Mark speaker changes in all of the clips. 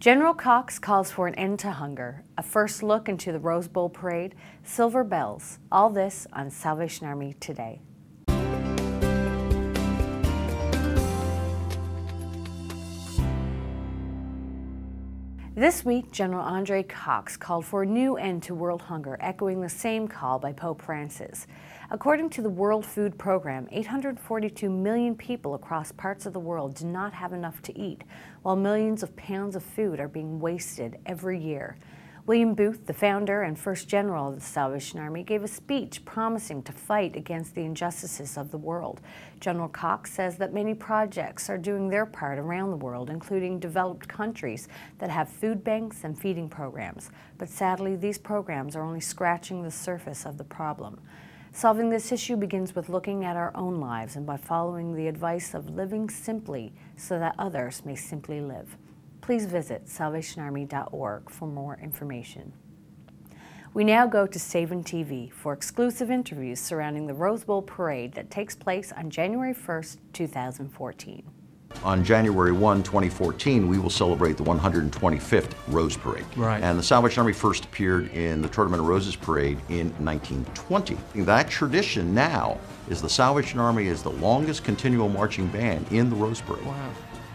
Speaker 1: General Cox calls for an end to hunger, a first look into the Rose Bowl parade, silver bells, all this on Salvation Army Today. This week, General Andre Cox called for a new end to world hunger, echoing the same call by Pope Francis. According to the World Food Program, 842 million people across parts of the world do not have enough to eat, while millions of pounds of food are being wasted every year. William Booth, the founder and first general of the Salvation Army, gave a speech promising to fight against the injustices of the world. General Cox says that many projects are doing their part around the world, including developed countries that have food banks and feeding programs. But sadly, these programs are only scratching the surface of the problem. Solving this issue begins with looking at our own lives and by following the advice of living simply so that others may simply live. Please visit salvationarmy.org for more information. We now go to Savin TV for exclusive interviews surrounding the Rose Bowl parade that takes place on January 1st, 2014.
Speaker 2: On January 1, 2014, we will celebrate the 125th Rose Parade.
Speaker 3: Right.
Speaker 2: And the Salvation Army first appeared in the Tournament of Roses Parade in 1920. That tradition now is the Salvation Army is the longest continual marching band in the Rose Parade.
Speaker 3: Wow.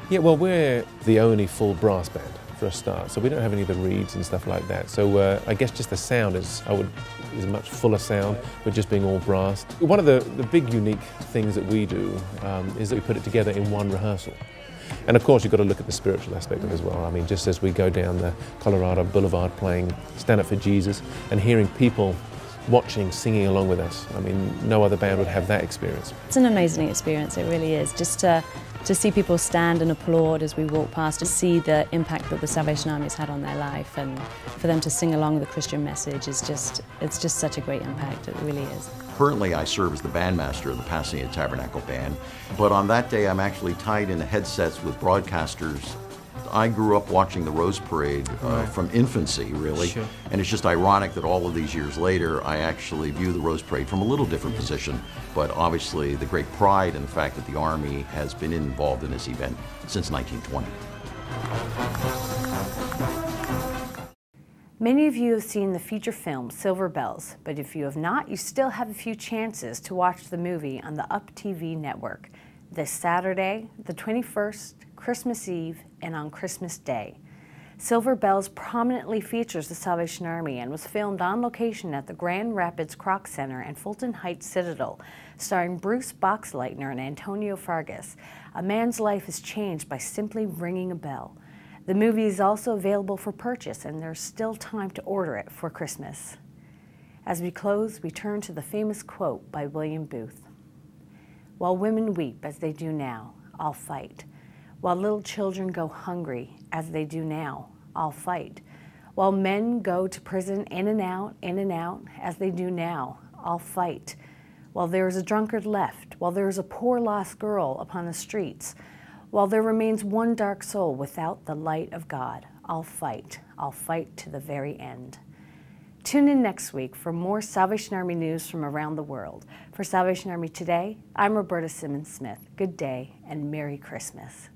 Speaker 3: Yeah, well, we're the only full brass band for a start, so we don't have any of the reeds and stuff like that. So I guess just the sound is a much fuller sound with just being all brass. One of the big unique things that we do is that we put it together in one rehearsal. And of course, you've got to look at the spiritual aspect of it as well. I mean, just as we go down the Colorado Boulevard playing Stand Up for Jesus and hearing people watching, singing along with us. I mean, no other band would have that experience.
Speaker 4: It's an amazing experience, it really is. Just to see people stand and applaud as we walk past, to see the impact that the Salvation Army has had on their life, and for them to sing along with the Christian message is it's just such a great impact, it really is.
Speaker 2: Currently, I serve as the bandmaster of the Pasadena Tabernacle Band, but on that day I'm actually tied into headsets with broadcasters. I grew up watching the Rose Parade from infancy, really,
Speaker 3: Sure.
Speaker 2: And it's just ironic that all of these years later, I actually view the Rose Parade from a little different position, but obviously the great pride in the fact that the Army has been involved in this event since 1920.
Speaker 1: Many of you have seen the feature film Silver Bells, but if you have not, you still have a few chances to watch the movie on the Up TV network this Saturday, the 21st, Christmas Eve, and on Christmas Day. Silver Bells prominently features the Salvation Army and was filmed on location at the Grand Rapids Kroc Center and Fulton Heights Citadel, starring Bruce Boxleitner and Antonio Fargas. A man's life is changed by simply ringing a bell. The movie is also available for purchase, and there's still time to order it for Christmas. As we close, we turn to the famous quote by William Booth. "While women weep as they do now, I'll fight. While little children go hungry as they do now, I'll fight. While men go to prison in and out, as they do now, I'll fight. While there is a drunkard left, while there is a poor lost girl upon the streets, while there remains one dark soul without the light of God, I'll fight. I'll fight to the very end." Tune in next week for more Salvation Army news from around the world. For Salvation Army Today, I'm Roberta Simmons-Smith. Good day and Merry Christmas.